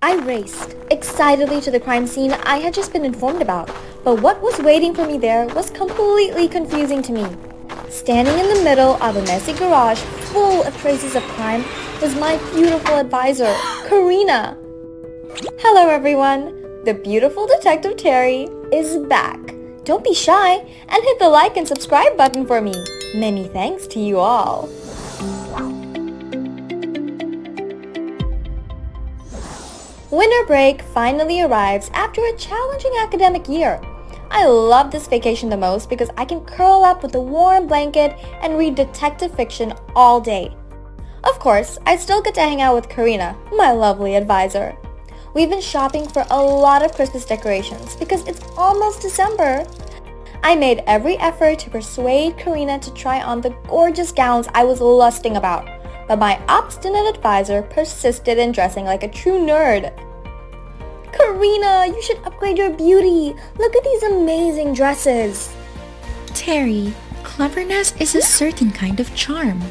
I raced excitedly to the crime scene I had just been informed about, but what was waiting for me there was completely confusing to me. Standing in the middle of a messy garage full of traces of crime was my beautiful advisor, Karina. Hello everyone, the beautiful Detective Terry is back. Don't be shy and hit the like and subscribe button for me. Many thanks to you all. Winter break finally arrives after a challenging academic year. I love this vacation the most because I can curl up with a warm blanket and read detective fiction all day. Of course, I still get to hang out with Karina, my lovely advisor. We've been shopping for a lot of Christmas decorations because it's almost December. I made every effort to persuade Karina to try on the gorgeous gowns I was lusting about, but my obstinate advisor persisted in dressing like a true nerd. Karina, you should upgrade your beauty. Look at these amazing dresses. Terry, cleverness is a certain kind of charm.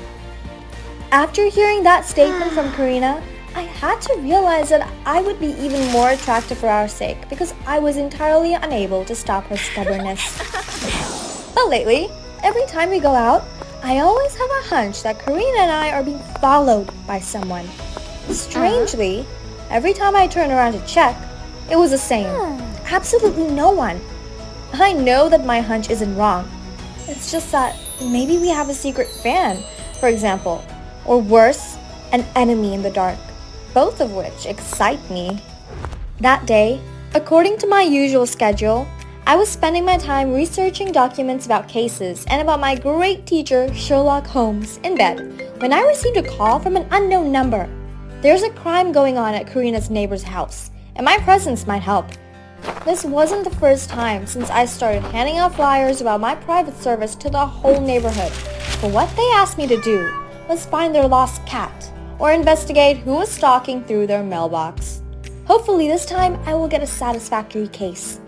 After hearing that statement from Karina, I had to realize that I would be even more attractive for our sake because I was entirely unable to stop her stubbornness. But lately, every time we go out, I always have a hunch that Karina and I are being followed by someone. Strangely, every time I turn around to check, it was the same. Absolutely no one. I know that my hunch isn't wrong. It's just that maybe we have a secret fan, for example. Or worse, an enemy in the dark. Both of which excite me. That day, according to my usual schedule, I was spending my time researching documents about cases and about my great teacher, Sherlock Holmes, in bed when I received a call from an unknown number. There's a crime going on at Karina's neighbor's house, and my presence might help. This wasn't the first time since I started handing out flyers about my private service to the whole neighborhood. But what they asked me to do was find their lost cat or investigate who was stalking through their mailbox. Hopefully this time I will get a satisfactory case.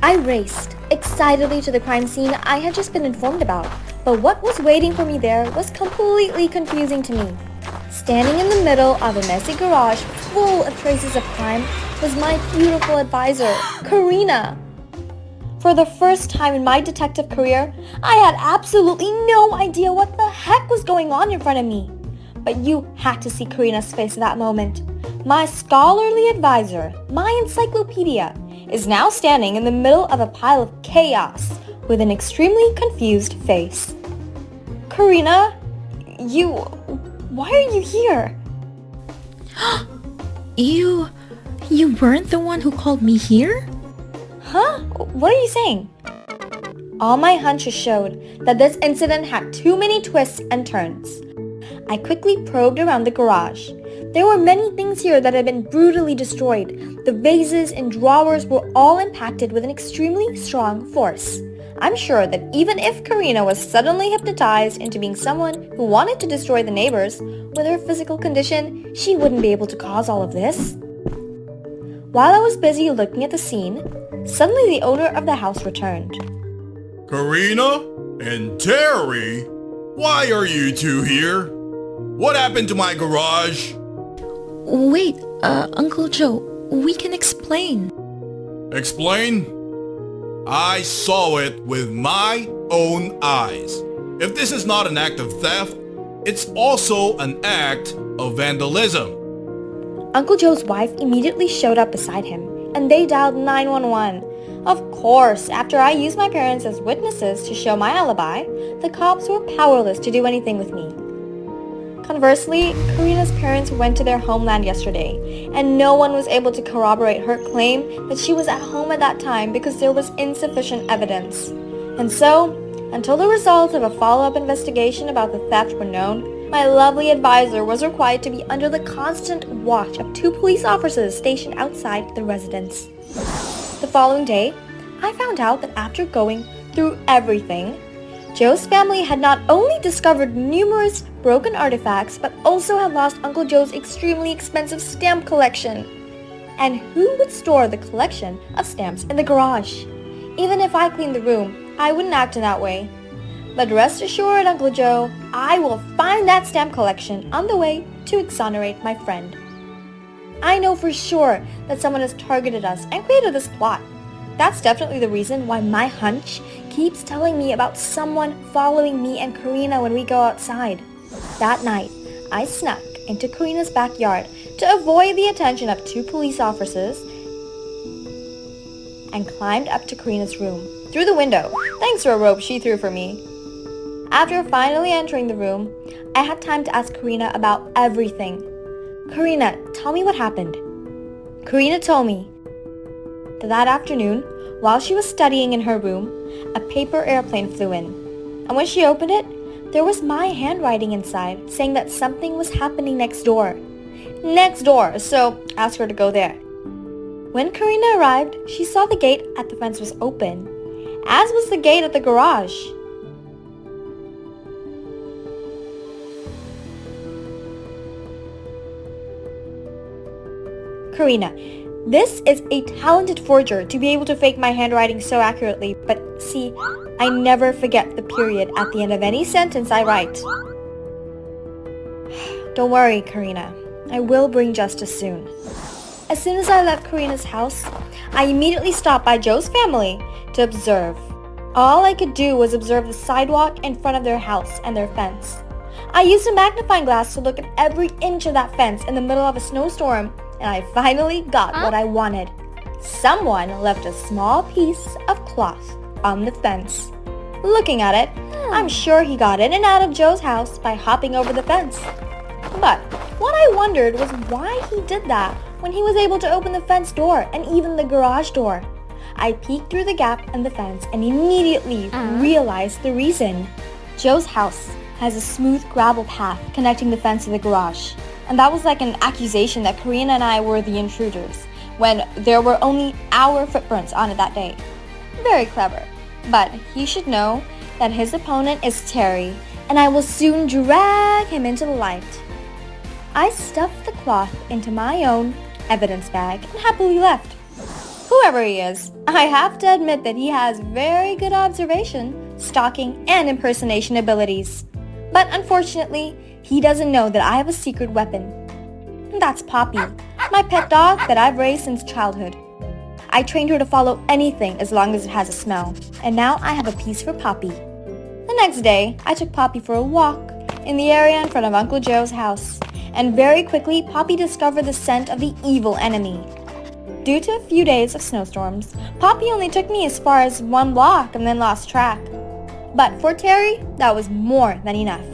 I raced excitedly to the crime scene I had just been informed about, but what was waiting for me there was completely confusing to me. Standing in the middle of a messy garage full of traces of crime was my beautiful advisor, Karina. For the first time in my detective career, I had absolutely no idea what the heck was going on in front of me. But you had to see Karina's face at that moment. My scholarly advisor, my encyclopedia, is now standing in the middle of a pile of chaos with an extremely confused face. Karina, why are you here? You weren't the one who called me here? Huh? What are you saying? All my hunches showed that this incident had too many twists and turns. I quickly probed around the garage. There were many things here that had been brutally destroyed. The vases and drawers were all impacted with an extremely strong force. I'm sure that even if Karina was suddenly hypnotized into being someone who wanted to destroy the neighbors, with her physical condition, she wouldn't be able to cause all of this. While I was busy looking at the scene, suddenly the owner of the house returned. Karina and Terry? Why are you two here? What happened to my garage? Wait, Uncle Joe, we can explain. Explain? I saw it with my own eyes. If this is not an act of theft, it's also an act of vandalism. Uncle Joe's wife immediately showed up beside him, and they dialed 911. Of course, after I used my parents as witnesses to show my alibi, the cops were powerless to do anything with me. Conversely, Karina's parents went to their homeland yesterday, and no one was able to corroborate her claim that she was at home at that time because there was insufficient evidence. And so, until the results of a follow-up investigation about the theft were known, my lovely advisor was required to be under the constant watch of 2 police officers stationed outside the residence. The following day, I found out that after going through everything, Joe's family had not only discovered numerous broken artifacts, but also had lost Uncle Joe's extremely expensive stamp collection. And who would store the collection of stamps in the garage? Even if I cleaned the room, I wouldn't act in that way. But rest assured, Uncle Joe, I will find that stamp collection on the way to exonerate my friend. I know for sure that someone has targeted us and created this plot. That's definitely the reason why my hunch keeps telling me about someone following me and Karina when we go outside. That night, I snuck into Karina's backyard to avoid the attention of 2 police officers and climbed up to Karina's room through the window, thanks to a rope she threw for me. After finally entering the room, I had time to ask Karina about everything. Karina, tell me what happened. Karina told me that afternoon, while she was studying in her room, a paper airplane flew in. And when she opened it, there was my handwriting inside saying that something was happening next door. Next door, so asked her to go there. When Karina arrived, she saw the gate at the fence was open, as was the gate at the garage. Karina, this is a talented forger to be able to fake my handwriting so accurately, but see, I never forget the period at the end of any sentence I write. Don't worry, Karina. I will bring justice soon. As soon as I left Karina's house, I immediately stopped by Joe's family to observe. All I could do was observe the sidewalk in front of their house and their fence. I used a magnifying glass to look at every inch of that fence in the middle of a snowstorm, and I finally got what I wanted. Someone left a small piece of cloth on the fence. Looking at it, I'm sure he got in and out of Joe's house by hopping over the fence. But what I wondered was why he did that when he was able to open the fence door and even the garage door. I peeked through the gap in the fence and immediately realized the reason. Joe's house has a smooth gravel path connecting the fence to the garage. And that was like an accusation that Karina and I were the intruders, when there were only our footprints on it that day. Very clever. But he should know that his opponent is Terry, and I will soon drag him into the light. I stuffed the cloth into my own evidence bag and happily left. Whoever he is, I have to admit that he has very good observation, stalking, and impersonation abilities. But unfortunately, he doesn't know that I have a secret weapon. And that's Poppy, my pet dog that I've raised since childhood. I trained her to follow anything as long as it has a smell, and now I have a piece for Poppy. The next day, I took Poppy for a walk in the area in front of Uncle Joe's house, and very quickly Poppy discovered the scent of the evil enemy. Due to a few days of snowstorms, Poppy only took me as far as 1 block and then lost track. But for Terry, that was more than enough.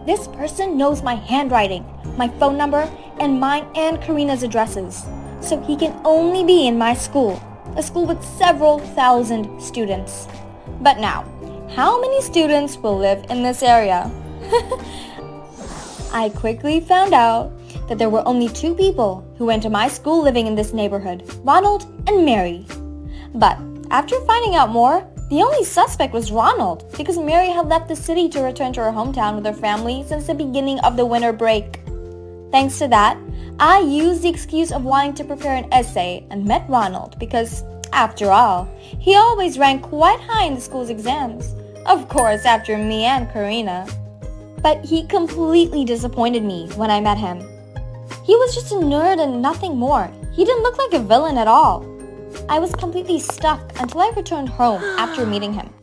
This person knows my handwriting, my phone number, and mine and Karina's addresses. So he can only be in my school, a school with several thousand students. But now, how many students will live in this area? I quickly found out that there were only 2 people who went to my school living in this neighborhood, Ronald and Mary. But after finding out more, the only suspect was Ronald, because Mary had left the city to return to her hometown with her family since the beginning of the winter break. Thanks to that, I used the excuse of wanting to prepare an essay and met Ronald because, after all, he always ranked quite high in the school's exams. Of course, after me and Karina. But he completely disappointed me when I met him. He was just a nerd and nothing more. He didn't look like a villain at all. I was completely stuck until I returned home after meeting him.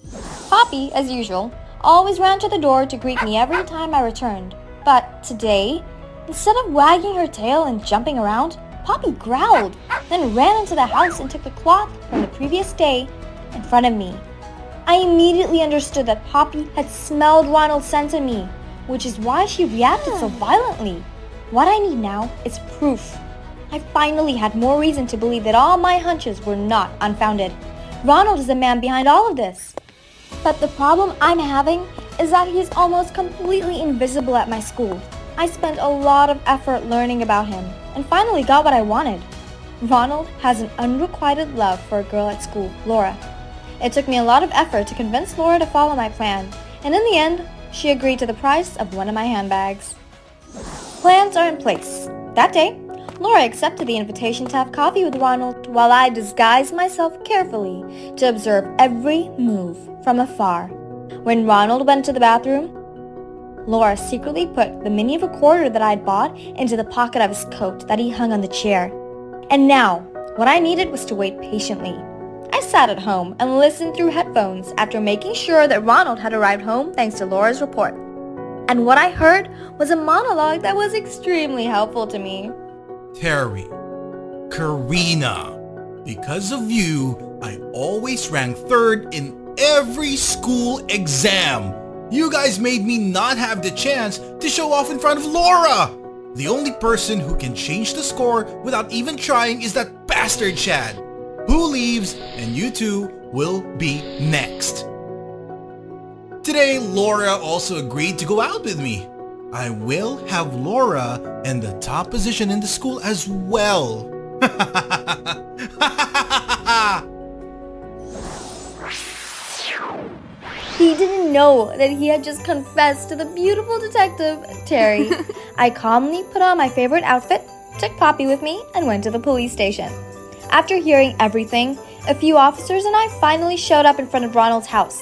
Poppy, as usual, always ran to the door to greet me every time I returned. But today, instead of wagging her tail and jumping around, Poppy growled, then ran into the house and took the cloth from the previous day in front of me. I immediately understood that Poppy had smelled Ronald's scent in me, which is why she reacted so violently. What I need now is proof. I finally had more reason to believe that all my hunches were not unfounded. Ronald is the man behind all of this. But the problem I'm having is that he's almost completely invisible at my school. I spent a lot of effort learning about him and finally got what I wanted. Ronald has an unrequited love for a girl at school, Laura. It took me a lot of effort to convince Laura to follow my plan, and in the end, she agreed to the price of one of my handbags. Plans are in place. That day, Laura accepted the invitation to have coffee with Ronald while I disguised myself carefully to observe every move from afar. When Ronald went to the bathroom, Laura secretly put the mini recorder that I'd bought into the pocket of his coat that he hung on the chair. And now, what I needed was to wait patiently. I sat at home and listened through headphones after making sure that Ronald had arrived home thanks to Laura's report. And what I heard was a monologue that was extremely helpful to me. Terry, Karina, because of you, I always rank third in every school exam. You guys made me not have the chance to show off in front of Laura. The only person who can change the score without even trying is that bastard Chad, who leaves, and you two will be next. Today, Laura also agreed to go out with me. I will have Laura in the top position in the school as well. He didn't know that he had just confessed to the beautiful detective, Terry. I calmly put on my favorite outfit, took Poppy with me, and went to the police station. After hearing everything, a few officers and I finally showed up in front of Ronald's house.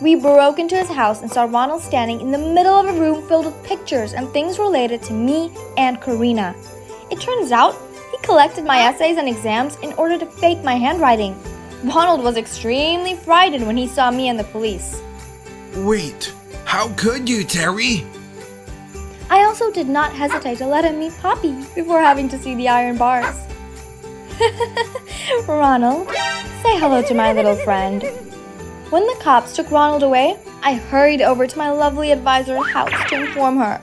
We broke into his house and saw Ronald standing in the middle of a room filled with pictures and things related to me and Karina. It turns out he collected my essays and exams in order to fake my handwriting. Ronald was extremely frightened when he saw me and the police. Wait, how could you, Terry? I also did not hesitate to let him meet Poppy before having to see the iron bars. Ronald, say hello to my little friend. When the cops took Ronald away, I hurried over to my lovely advisor's house to inform her.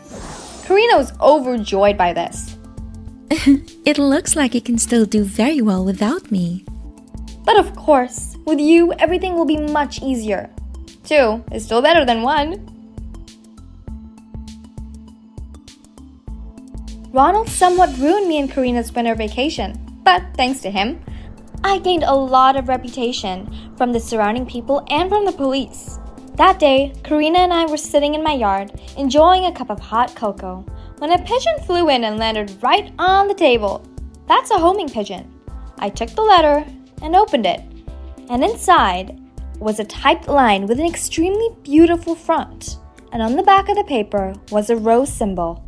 Karina was overjoyed by this. It looks like you can still do very well without me. But of course, with you, everything will be much easier. 2 is still better than 1. Ronald somewhat ruined me and Karina's winter vacation, but thanks to him, I gained a lot of reputation from the surrounding people and from the police. That day, Karina and I were sitting in my yard, enjoying a cup of hot cocoa, when a pigeon flew in and landed right on the table. That's a homing pigeon. I took the letter and opened it, and inside was a typed line with an extremely beautiful front, and on the back of the paper was a rose symbol.